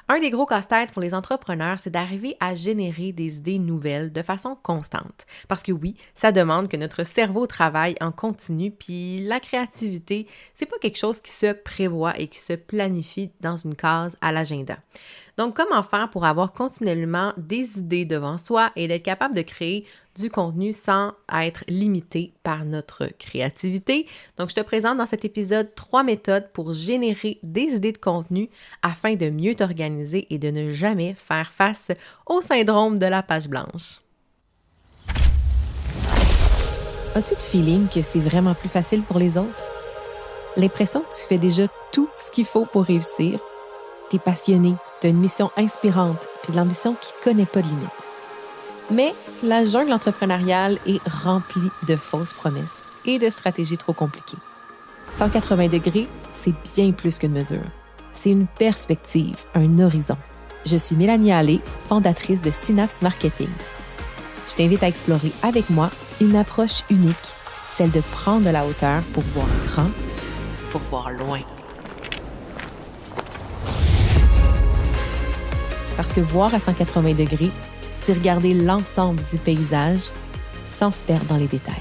Un des gros casse-têtes pour les entrepreneurs, c'est d'arriver à générer des idées nouvelles de façon constante. Parce que oui, ça demande que notre cerveau travaille en continu, puis la créativité, c'est pas quelque chose qui se prévoit et qui se planifie dans une case à l'agenda. Donc, comment faire pour avoir continuellement des idées devant soi et d'être capable de créer du contenu sans être limité par notre créativité? Donc, je te présente dans cet épisode 3 méthodes pour générer des idées de contenu afin de mieux t'organiser et de ne jamais faire face au syndrome de la page blanche. As-tu le feeling que c'est vraiment plus facile pour les autres? L'impression que tu fais déjà tout ce qu'il faut pour réussir? T'es passionné, t'as une mission inspirante, puis de l'ambition qui connaît pas de limite. Mais la jungle entrepreneuriale est remplie de fausses promesses et de stratégies trop compliquées. 180 degrés, c'est bien plus qu'une mesure. C'est une perspective, un horizon. Je suis Mélanie Allé, fondatrice de Synapse Marketing. Je t'invite à explorer avec moi une approche unique, celle de prendre de la hauteur pour voir grand, pour voir loin. Parce que voir à 180 degrés, c'est regarder l'ensemble du paysage sans se perdre dans les détails.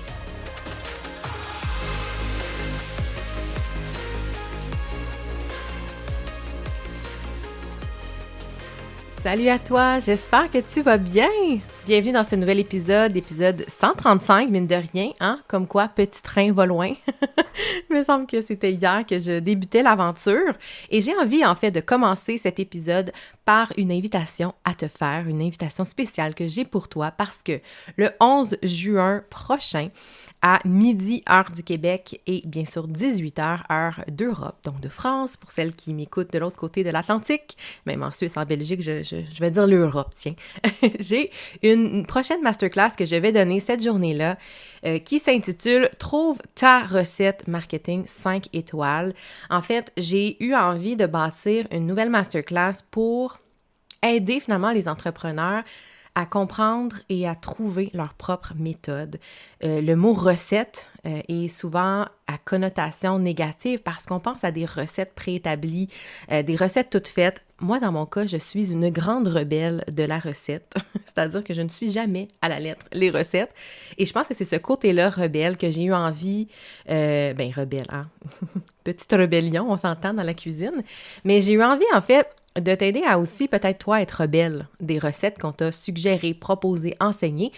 Salut à toi, j'espère que tu vas bien. Bienvenue dans ce nouvel épisode 135, mine de rien, hein? Comme quoi, petit train va loin. Il me semble que c'était hier que je débutais l'aventure et j'ai envie en fait de commencer cet épisode par une invitation à te faire, une invitation spéciale que j'ai pour toi parce que le 11 juin prochain, à midi, heure du Québec, et bien sûr 18h, heure d'Europe, donc de France, pour celles qui m'écoutent de l'autre côté de l'Atlantique, même en Suisse, en Belgique, je vais dire l'Europe, tiens. J'ai une prochaine masterclass que je vais donner cette journée-là qui s'intitule « Trouve ta recette marketing 5 étoiles ». En fait, j'ai eu envie de bâtir une nouvelle masterclass pour aider finalement les entrepreneurs à comprendre et à trouver leur propre méthode. Le mot recette est souvent à connotation négative parce qu'on pense à des recettes préétablies, des recettes toutes faites. Moi, dans mon cas, je suis une grande rebelle de la recette, c'est-à-dire que je ne suis jamais à la lettre les recettes. Et je pense que c'est ce côté-là rebelle que j'ai eu envie, rebelle, hein? Petite rébellion, on s'entend dans la cuisine, mais j'ai eu envie, en fait, de t'aider à aussi, peut-être toi, être rebelle des recettes qu'on t'a suggérées, proposées, enseignées,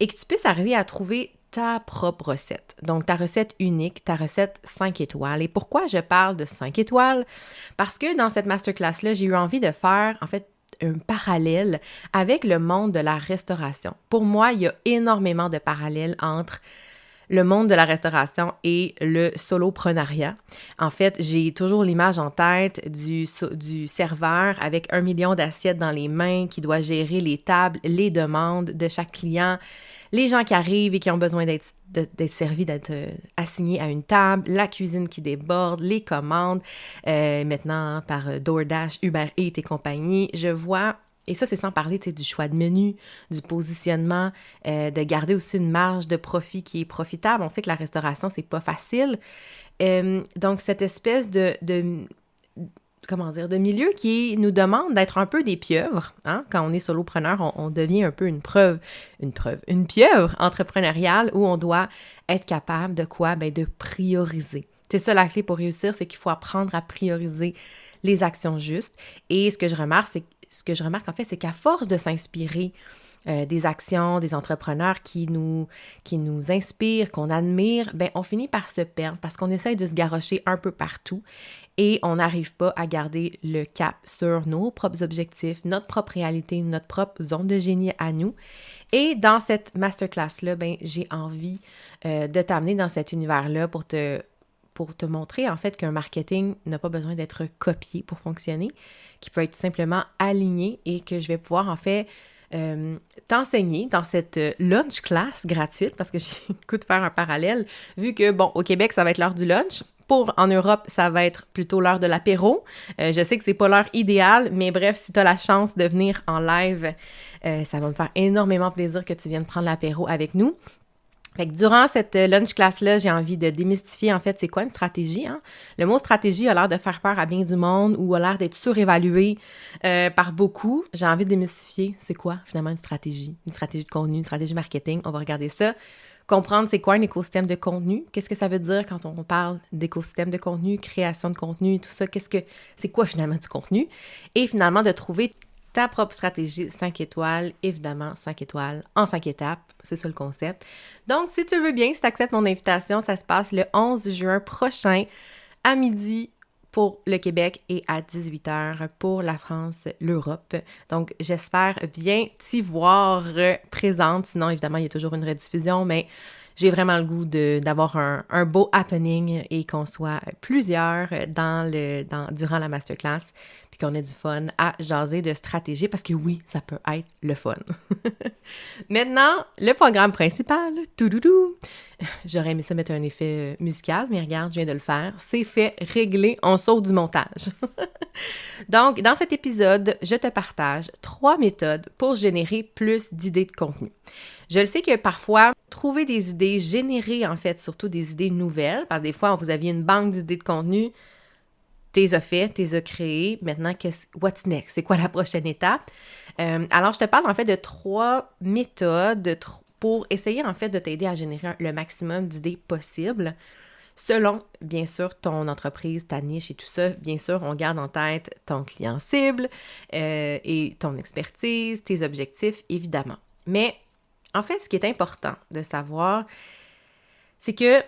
et que tu puisses arriver à trouver ta propre recette. Donc, ta recette unique, ta recette 5 étoiles. Et pourquoi je parle de 5 étoiles? Parce que dans cette masterclass-là, j'ai eu envie de faire, en fait, un parallèle avec le monde de la restauration. Pour moi, il y a énormément de parallèles entre le monde de la restauration et le soloprenariat. En fait, j'ai toujours l'image en tête du serveur avec 1 million d'assiettes dans les mains qui doit gérer les tables, les demandes de chaque client, les gens qui arrivent et qui ont besoin d'être servis, d'être assignés à une table, la cuisine qui déborde, les commandes, maintenant par DoorDash, Uber Eats et compagnie. Je vois. Et ça, c'est sans parler du choix de menu, du positionnement, de garder aussi une marge de profit qui est profitable. On sait que la restauration, c'est pas facile. Donc, cette espèce de milieu qui nous demande d'être un peu des pieuvres. Hein? Quand on est solopreneur, on devient un peu une pieuvre entrepreneuriale où on doit être capable de quoi? De prioriser. C'est ça la clé pour réussir, c'est qu'il faut apprendre à prioriser les actions justes. Et ce que je remarque, en fait, c'est qu'à force de s'inspirer des actions, des entrepreneurs qui nous inspirent, qu'on admire, on finit par se perdre parce qu'on essaye de se garrocher un peu partout et on n'arrive pas à garder le cap sur nos propres objectifs, notre propre réalité, notre propre zone de génie à nous. Et dans cette masterclass-là, j'ai envie de t'amener dans cet univers-là pour te montrer en fait qu'un marketing n'a pas besoin d'être copié pour fonctionner, qui peut être simplement aligné et que je vais pouvoir en fait t'enseigner dans cette lunch class gratuite parce que j'ai le goût de faire un parallèle vu que, au Québec, ça va être l'heure du lunch. En Europe, ça va être plutôt l'heure de l'apéro. Je sais que c'est pas l'heure idéale, mais bref, si tu as la chance de venir en live, ça va me faire énormément plaisir que tu viennes prendre l'apéro avec nous. Fait que durant cette lunch class-là, j'ai envie de démystifier, en fait, c'est quoi une stratégie, hein? Le mot stratégie a l'air de faire peur à bien du monde ou a l'air d'être surévalué par beaucoup. J'ai envie de démystifier, c'est quoi, finalement, une stratégie? Une stratégie de contenu, une stratégie marketing. On va regarder ça. Comprendre c'est quoi un écosystème de contenu. Qu'est-ce que ça veut dire quand on parle d'écosystème de contenu, création de contenu, tout ça? C'est quoi, finalement, du contenu? Et finalement, de trouver ta propre stratégie 5 étoiles, évidemment 5 étoiles en 5 étapes, c'est ça le concept. Donc, si tu le veux bien, si tu acceptes mon invitation, ça se passe le 11 juin prochain à midi pour le Québec et à 18h pour la France, l'Europe. Donc, j'espère bien t'y voir présente. Sinon, évidemment, il y a toujours une rediffusion, mais j'ai vraiment le goût d'avoir un beau happening et qu'on soit plusieurs durant la masterclass, puis qu'on ait du fun à jaser de stratégie, parce que oui, ça peut être le fun. Maintenant, le programme principal, toudoudou. J'aurais aimé ça mettre un effet musical, mais regarde, je viens de le faire. C'est fait, réglé, on saute du montage. Donc, dans cet épisode, je te partage 3 méthodes pour générer plus d'idées de contenu. Je le sais que parfois, trouver des idées, générer en fait surtout des idées nouvelles, parce que des fois, vous aviez une banque d'idées de contenu, t'es as fait, t'es as créé, maintenant, what's next? C'est quoi la prochaine étape? Alors, je te parle en fait de 3 méthodes pour essayer en fait de t'aider à générer le maximum d'idées possibles, selon, bien sûr, ton entreprise, ta niche et tout ça. Bien sûr, on garde en tête ton client cible et ton expertise, tes objectifs, évidemment. Mais en fait, ce qui est important de savoir, c'est que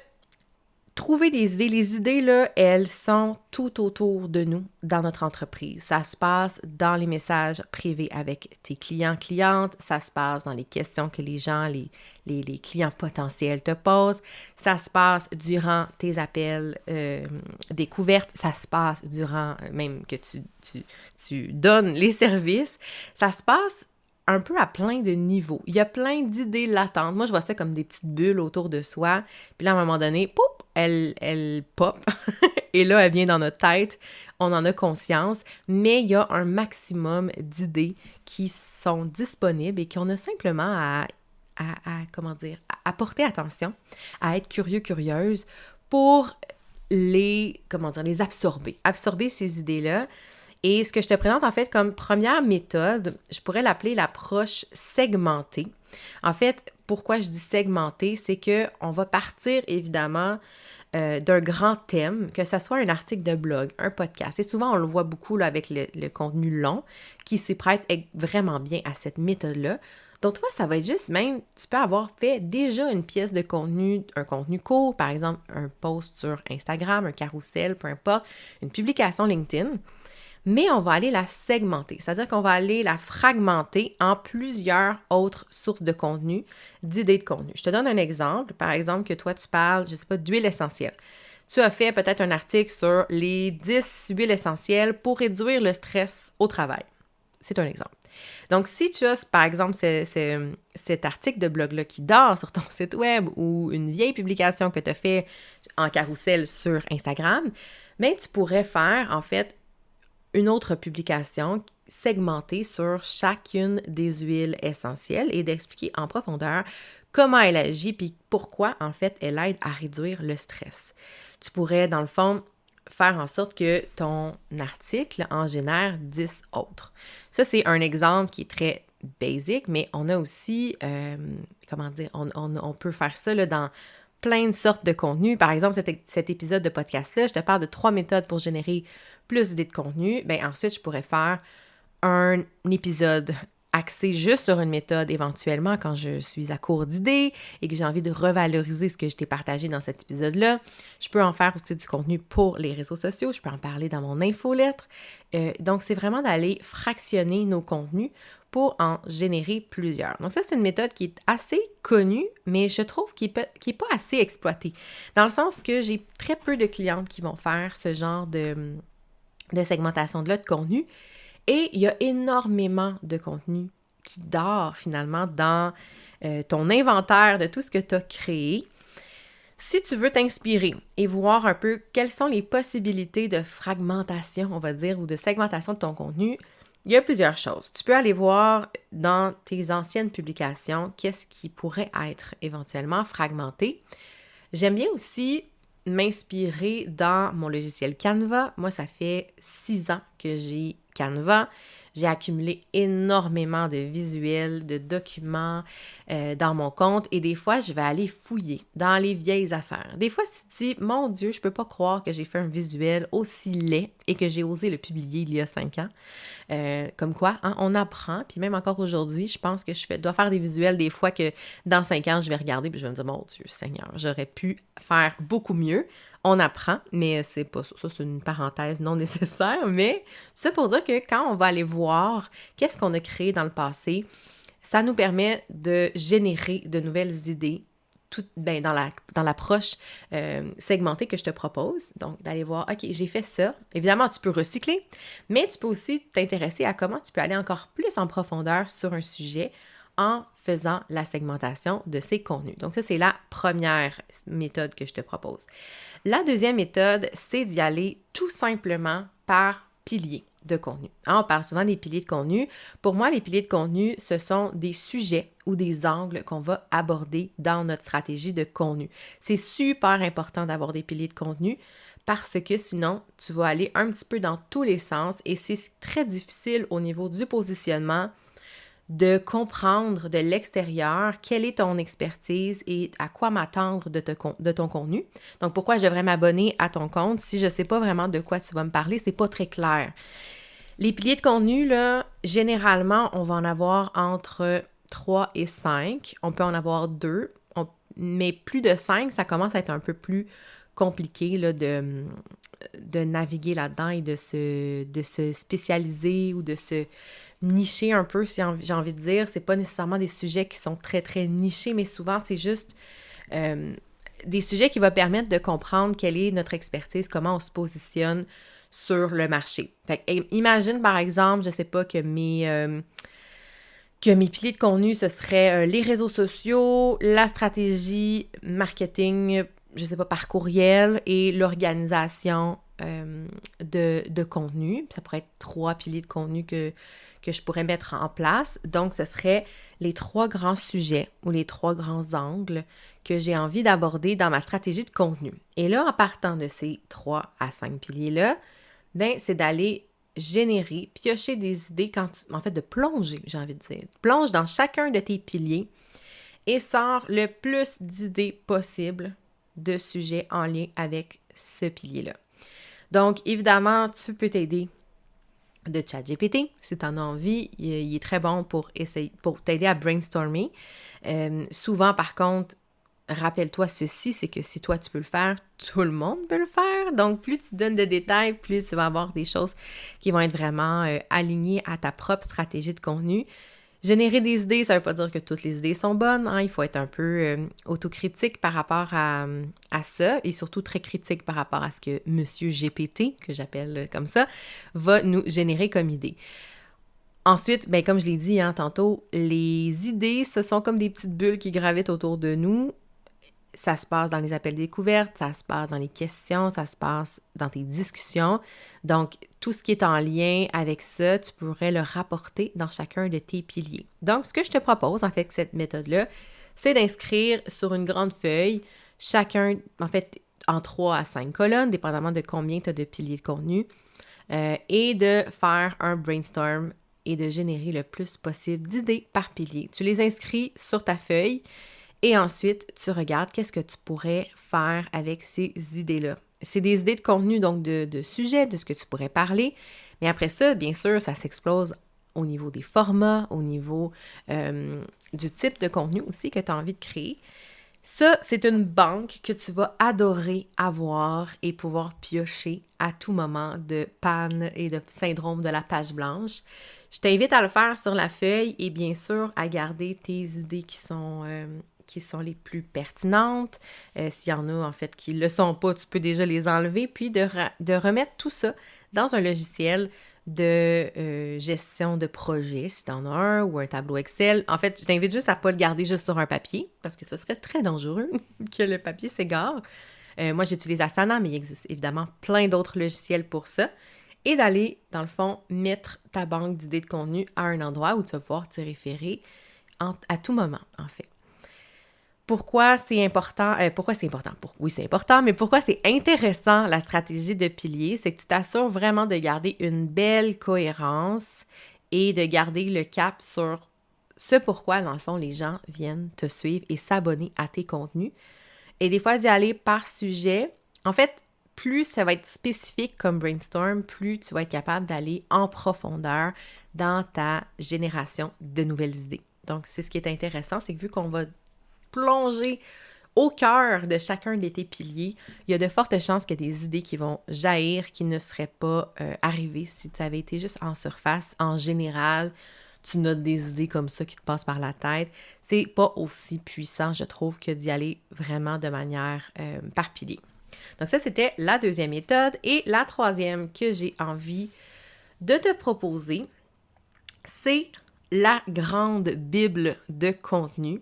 trouver des idées, les idées, là, elles sont tout autour de nous dans notre entreprise. Ça se passe dans les messages privés avec tes clients-clientes, ça se passe dans les questions que les gens, les clients potentiels te posent, ça se passe durant tes appels découvertes, ça se passe durant même que tu donnes les services, ça se passe un peu à plein de niveaux. Il y a plein d'idées latentes. Moi, je vois ça comme des petites bulles autour de soi. Puis là, à un moment donné, poup, elle pop. Et là, elle vient dans notre tête. On en a conscience. Mais il y a un maximum d'idées qui sont disponibles et qu'on a simplement à porter attention, à être curieux, curieuse pour les absorber. Absorber ces idées-là. Et ce que je te présente en fait comme première méthode, je pourrais l'appeler l'approche segmentée. En fait, pourquoi je dis segmentée, c'est qu'on va partir évidemment d'un grand thème, que ce soit un article de blog, un podcast. Et souvent, on le voit beaucoup là, avec le contenu long qui s'y prête vraiment bien à cette méthode-là. Donc, toi, ça va être juste même, tu peux avoir fait déjà une pièce de contenu, un contenu court, par exemple, un post sur Instagram, un carrousel, peu importe, une publication LinkedIn. Mais on va aller la segmenter, c'est-à-dire qu'on va aller la fragmenter en plusieurs autres sources de contenu, d'idées de contenu. Je te donne un exemple. Par exemple, que toi, tu parles, je ne sais pas, d'huile essentielle. Tu as fait peut-être un article sur les 10 huiles essentielles pour réduire le stress au travail. C'est un exemple. Donc, si tu as, par exemple, cet article de blog-là qui dort sur ton site web ou une vieille publication que tu as fait en carrousel sur Instagram, bien, tu pourrais faire, en fait, une autre publication segmentée sur chacune des huiles essentielles et d'expliquer en profondeur comment elle agit puis pourquoi, en fait, elle aide à réduire le stress. Tu pourrais, dans le fond, faire en sorte que ton article en génère 10 autres. Ça, c'est un exemple qui est très basic, mais on a aussi, on peut faire ça là, dans plein de sortes de contenus. Par exemple, cet épisode de podcast-là, je te parle de 3 méthodes pour générer plus d'idées de contenu. Bien, ensuite, je pourrais faire un épisode axé juste sur une méthode éventuellement quand je suis à court d'idées et que j'ai envie de revaloriser ce que je t'ai partagé dans cet épisode-là. Je peux en faire aussi du contenu pour les réseaux sociaux. Je peux en parler dans mon infolettre. Donc, c'est vraiment d'aller fractionner nos contenus pour en générer plusieurs. Donc ça, c'est une méthode qui est assez connue, mais je trouve qui est pas assez exploitée. Dans le sens que j'ai très peu de clientes qui vont faire ce genre de segmentation-là de contenu. Et il y a énormément de contenu qui dort finalement dans ton inventaire de tout ce que tu as créé. Si tu veux t'inspirer et voir un peu quelles sont les possibilités de fragmentation, on va dire, ou de segmentation de ton contenu, Il y a plusieurs choses. Tu peux aller voir dans tes anciennes publications qu'est-ce qui pourrait être éventuellement fragmenté. J'aime bien aussi m'inspirer dans mon logiciel Canva. Moi, ça fait 6 ans que j'ai Canva. J'ai accumulé énormément de visuels, de documents dans mon compte et des fois, je vais aller fouiller dans les vieilles affaires. Des fois, tu te dis, mon Dieu, je peux pas croire que j'ai fait un visuel aussi laid et que j'ai osé le publier il y a 5 ans. Comme quoi, hein, on apprend. Puis même encore aujourd'hui, je pense que dois faire des visuels des fois que dans 5 ans, je vais regarder puis je vais me dire, mon Dieu Seigneur, j'aurais pu faire beaucoup mieux. On apprend, mais c'est pas ça. Ça, c'est une parenthèse non nécessaire, mais c'est pour dire que quand on va aller voir qu'est-ce qu'on a créé dans le passé, ça nous permet de générer de nouvelles idées dans l'approche segmentée que je te propose. Donc, d'aller voir, OK, j'ai fait ça. Évidemment, tu peux recycler, mais tu peux aussi t'intéresser à comment tu peux aller encore plus en profondeur sur un sujet en faisant la segmentation de ces contenus. Donc, ça, c'est la première méthode que je te propose. La deuxième méthode, c'est d'y aller tout simplement par pilier de contenu. Hein, on parle souvent des piliers de contenu. Pour moi, les piliers de contenu, ce sont des sujets ou des angles qu'on va aborder dans notre stratégie de contenu. C'est super important d'avoir des piliers de contenu parce que sinon, tu vas aller un petit peu dans tous les sens et c'est très difficile au niveau du positionnement de comprendre de l'extérieur quelle est ton expertise et à quoi m'attendre de ton contenu. Donc, pourquoi je devrais m'abonner à ton compte si je ne sais pas vraiment de quoi tu vas me parler, c'est pas très clair. Les piliers de contenu, là, généralement, on va en avoir entre 3 et 5. On peut en avoir 2, mais plus de 5, ça commence à être un peu plus compliqué là, de naviguer là-dedans et de se spécialiser ou de se nicher un peu, si j'ai envie de dire. C'est pas nécessairement des sujets qui sont très, très nichés, mais souvent, c'est juste des sujets qui vont permettre de comprendre quelle est notre expertise, comment on se positionne sur le marché. Fait que, imagine, par exemple, je sais pas, que mes piliers de contenu, ce serait les réseaux sociaux, la stratégie marketing, je sais pas, par courriel et l'organisation de contenu. Ça pourrait être 3 piliers de contenu que je pourrais mettre en place. Donc, ce serait les 3 grands sujets ou les 3 grands angles que j'ai envie d'aborder dans ma stratégie de contenu. Et là, en partant de ces 3 à 5 piliers-là, ben, c'est d'aller générer, piocher des idées de plonger, j'ai envie de dire. Plonge dans chacun de tes piliers et sors le plus d'idées possible de sujets en lien avec ce pilier-là. Donc, évidemment, tu peux t'aider de ChatGPT, si tu en as envie. Il est très bon pour t'aider à brainstormer. Souvent, par contre, rappelle-toi ceci, c'est que si toi, tu peux le faire, tout le monde peut le faire. Donc, plus tu donnes de détails, plus tu vas avoir des choses qui vont être vraiment alignées à ta propre stratégie de contenu. Générer des idées, ça ne veut pas dire que toutes les idées sont bonnes. Hein? Il faut être un peu autocritique par rapport à ça et surtout très critique par rapport à ce que Monsieur GPT, que j'appelle comme ça, va nous générer comme idée. Ensuite, ben, comme je l'ai dit tantôt, les idées, ce sont comme des petites bulles qui gravitent autour de nous. Ça se passe dans les appels découvertes, ça se passe dans les questions, ça se passe dans tes discussions. Donc, tout ce qui est en lien avec ça, tu pourrais le rapporter dans chacun de tes piliers. Donc, ce que je te propose, en fait, cette méthode-là, c'est d'inscrire sur une grande feuille chacun, en fait, en 3 à 5 colonnes, dépendamment de combien tu as de piliers de contenu, et de faire un brainstorm et de générer le plus possible d'idées par pilier. Tu les inscris sur ta feuille. Et ensuite, tu regardes qu'est-ce que tu pourrais faire avec ces idées-là. C'est des idées de contenu, donc de sujets, de ce que tu pourrais parler. Mais après ça, bien sûr, ça s'explose au niveau des formats, au niveau du type de contenu aussi que tu as envie de créer. Ça, c'est une banque que tu vas adorer avoir et pouvoir piocher à tout moment de panne et de syndrome de la page blanche. Je t'invite à le faire sur la feuille et bien sûr à garder tes idées qui sont les plus pertinentes. S'il y en a, en fait, qui ne le sont pas, tu peux déjà les enlever, puis de remettre tout ça dans un logiciel de gestion de projet, si tu en as un, ou un tableau Excel. En fait, je t'invite juste à ne pas le garder juste sur un papier, parce que ce serait très dangereux que le papier s'égare. Moi, j'utilise Asana, mais il existe évidemment plein d'autres logiciels pour ça. et d'aller, dans le fond, mettre ta banque d'idées de contenu à un endroit où tu vas pouvoir t'y référer à tout moment, en fait. Pourquoi c'est important? Oui, c'est important, mais pourquoi c'est intéressant la stratégie de pilier? C'est que tu t'assures vraiment de garder une belle cohérence et de garder le cap sur ce pourquoi, dans le fond, les gens viennent te suivre et s'abonner à tes contenus. Et des fois, d'y aller par sujet. En fait, plus ça va être spécifique comme brainstorm, plus tu vas être capable d'aller en profondeur dans ta génération de nouvelles idées. Donc, c'est ce qui est intéressant, c'est que vu qu'on va plonger au cœur de chacun de tes piliers, il y a de fortes chances qu'il y ait des idées qui vont jaillir, qui ne seraient pas arrivées si tu avais été juste en surface, en général. Tu notes des idées comme ça qui te passent par la tête. C'est pas aussi puissant, je trouve, que d'y aller vraiment de manière par pilier. Donc ça, c'était la deuxième méthode. Et la troisième que j'ai envie de te proposer, c'est la grande Bible de contenu.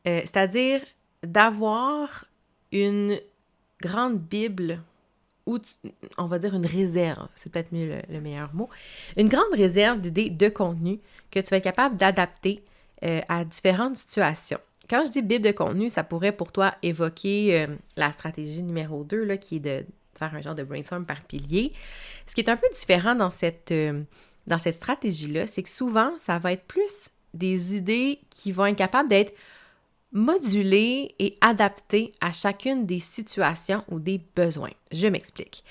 C'est-à-dire d'avoir une grande Bible ou, on va dire, une réserve, c'est peut-être mieux le meilleur mot, une grande réserve d'idées de contenu que tu vas être capable d'adapter à différentes situations. Quand je dis Bible de contenu, ça pourrait pour toi évoquer la stratégie numéro 2, là, qui est de faire un genre de brainstorm par pilier. Ce qui est un peu différent dans cette stratégie-là, c'est que souvent, ça va être plus des idées qui vont être capables d'être modulées et adaptées à chacune des situations ou des besoins. Je m'explique.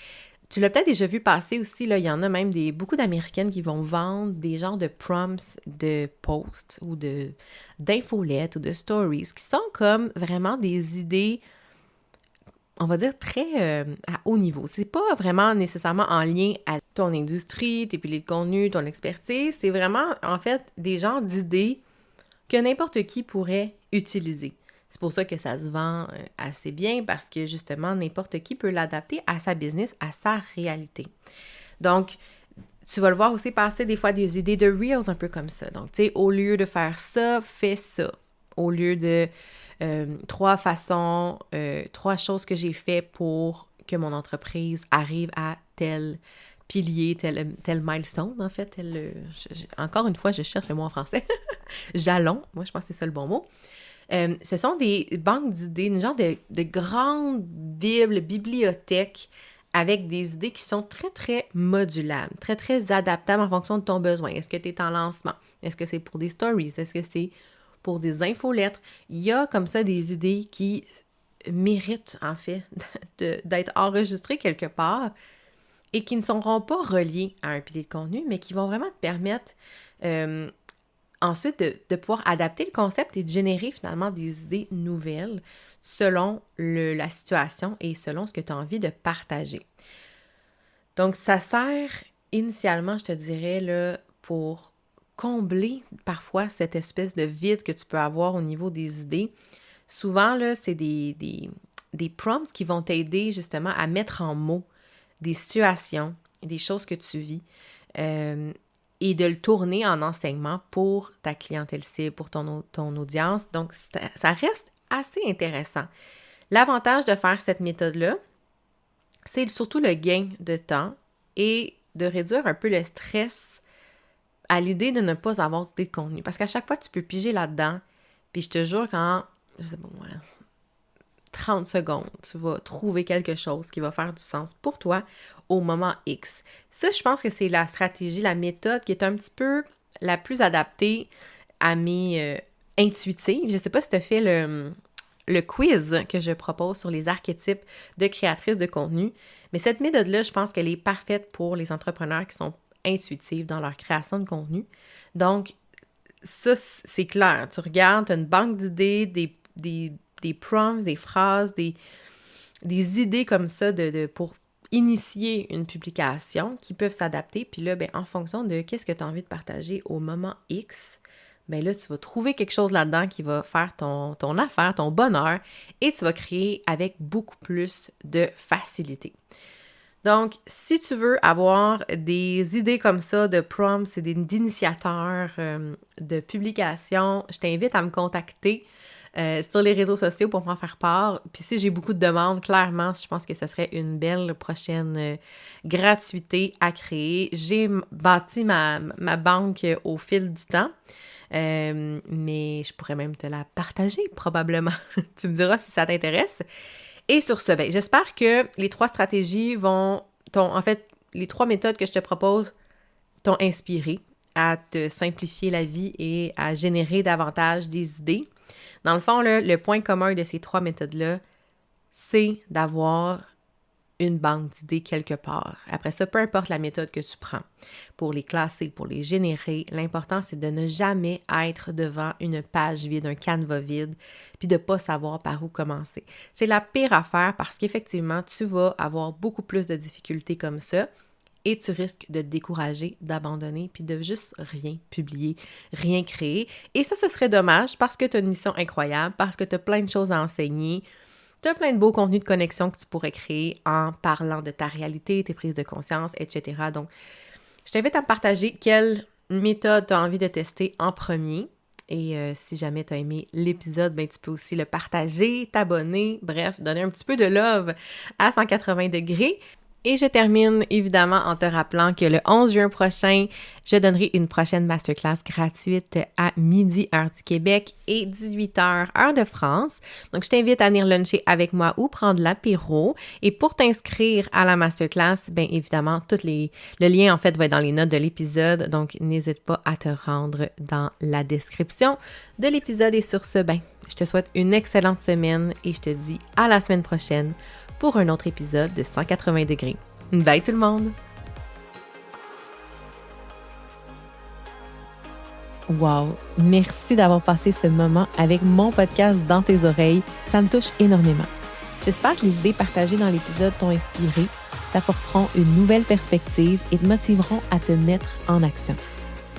Tu l'as peut-être déjà vu passer aussi, là, il y en a même beaucoup d'Américaines qui vont vendre des genres de prompts de posts ou d'infolettes ou de stories qui sont comme vraiment des idées, on va dire, très à haut niveau. C'est pas vraiment nécessairement en lien à ton industrie, tes piliers de contenu, ton expertise. C'est vraiment, en fait, des genres d'idées que n'importe qui pourrait utiliser. C'est pour ça que ça se vend assez bien parce que justement, n'importe qui peut l'adapter à sa business, à sa réalité. Donc, tu vas le voir aussi passer des fois des idées de Reels un peu comme ça. Donc, tu sais, au lieu de faire ça, fais ça. Au lieu de 3 choses que j'ai fait pour que mon entreprise arrive à tel pilier, tel milestone, en fait. Encore une fois, je cherche le mot en français. Jalon, moi je pense que c'est ça le bon mot. Ce sont des banques d'idées, une genre de grande bibliothèque avec des idées qui sont très, très modulables, très, très adaptables en fonction de ton besoin. Est-ce que tu es en lancement? Est-ce que c'est pour des stories? Est-ce que c'est pour des infolettres? Il y a comme ça des idées qui méritent, en fait, d'être enregistrées quelque part et qui ne seront pas reliées à un pilier de contenu, mais qui vont vraiment te permettre ensuite de pouvoir adapter le concept et de générer finalement des idées nouvelles selon la situation et selon ce que tu as envie de partager. Donc, ça sert initialement, je te dirais, là, pour combler parfois cette espèce de vide que tu peux avoir au niveau des idées. Souvent, là, c'est des prompts qui vont t'aider justement à mettre en mots des situations, des choses que tu vis, et de le tourner en enseignement pour ta clientèle cible, pour ton audience. Donc, ça reste assez intéressant. L'avantage de faire cette méthode-là, c'est surtout le gain de temps et de réduire un peu le stress à l'idée de ne pas avoir d'idée de contenu. Parce qu'à chaque fois, tu peux piger là-dedans, puis je te jure qu'en, je sais pas moi, 30 secondes, tu vas trouver quelque chose qui va faire du sens pour toi au moment X. Ça, je pense que c'est la stratégie, la méthode qui est un petit peu la plus adaptée à mes intuitives. Je ne sais pas si tu as fait le quiz que je propose sur les archétypes de créatrices de contenu, mais cette méthode-là, je pense qu'elle est parfaite pour les entrepreneurs qui sont intuitifs dans leur création de contenu. Donc, ça, c'est clair. Tu regardes, tu as une banque d'idées, des prompts, des phrases, des idées comme ça pour initier une publication qui peuvent s'adapter. Puis là, en fonction de qu'est-ce que tu as envie de partager au moment X, là, tu vas trouver quelque chose là-dedans qui va faire ton affaire, ton bonheur, et tu vas créer avec beaucoup plus de facilité. Donc, si tu veux avoir des idées comme ça de prompts et d'initiateurs de publication, je t'invite à me contacter. sur les réseaux sociaux pour m'en faire part. Puis si j'ai beaucoup de demandes, clairement, je pense que ça serait une belle prochaine gratuité à créer. J'ai bâti ma banque au fil du temps, mais je pourrais même te la partager probablement. Tu me diras si ça t'intéresse. Et sur ce, j'espère que les 3 stratégies les 3 méthodes que je te propose t'ont inspiré à te simplifier la vie et à générer davantage des idées. Dans le fond, là, le point commun de ces 3 méthodes-là, c'est d'avoir une banque d'idées quelque part. Après ça, peu importe la méthode que tu prends pour les classer, pour les générer, l'important, c'est de ne jamais être devant une page vide, un canevas vide, puis de ne pas savoir par où commencer. C'est la pire affaire parce qu'effectivement, tu vas avoir beaucoup plus de difficultés comme ça et tu risques de te décourager, d'abandonner, puis de juste rien publier, rien créer. Et ça, ce serait dommage parce que tu as une mission incroyable, parce que tu as plein de choses à enseigner, tu as plein de beaux contenus de connexion que tu pourrais créer en parlant de ta réalité, tes prises de conscience, etc. Donc, je t'invite à me partager quelle méthode tu as envie de tester en premier. Et si jamais tu as aimé l'épisode, tu peux aussi le partager, t'abonner, bref, donner un petit peu de love à 180 degrés. Et je termine évidemment en te rappelant que le 11 juin prochain, je donnerai une prochaine masterclass gratuite à midi, heure du Québec, et 18h, heure de France. Donc, je t'invite à venir luncher avec moi ou prendre l'apéro. Et pour t'inscrire à la masterclass, bien évidemment, le lien en fait va être dans les notes de l'épisode. Donc, n'hésite pas à te rendre dans la description de l'épisode. Et sur ce, je te souhaite une excellente semaine et je te dis à la semaine prochaine pour un autre épisode de 180 degrés. Bye tout le monde! Wow! Merci d'avoir passé ce moment avec mon podcast dans tes oreilles. Ça me touche énormément. J'espère que les idées partagées dans l'épisode t'ont inspiré, t'apporteront une nouvelle perspective et te motiveront à te mettre en action.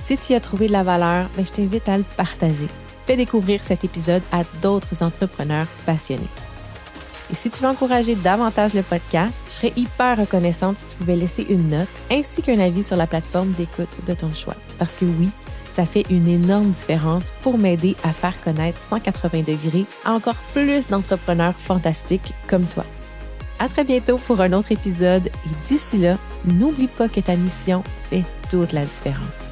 Si tu y as trouvé de la valeur, je t'invite à le partager. Fais découvrir cet épisode à d'autres entrepreneurs passionnés. Et si tu veux encourager davantage le podcast, je serais hyper reconnaissante si tu pouvais laisser une note ainsi qu'un avis sur la plateforme d'écoute de ton choix. Parce que oui, ça fait une énorme différence pour m'aider à faire connaître 180 degrés à encore plus d'entrepreneurs fantastiques comme toi. À très bientôt pour un autre épisode et d'ici là, n'oublie pas que ta mission fait toute la différence.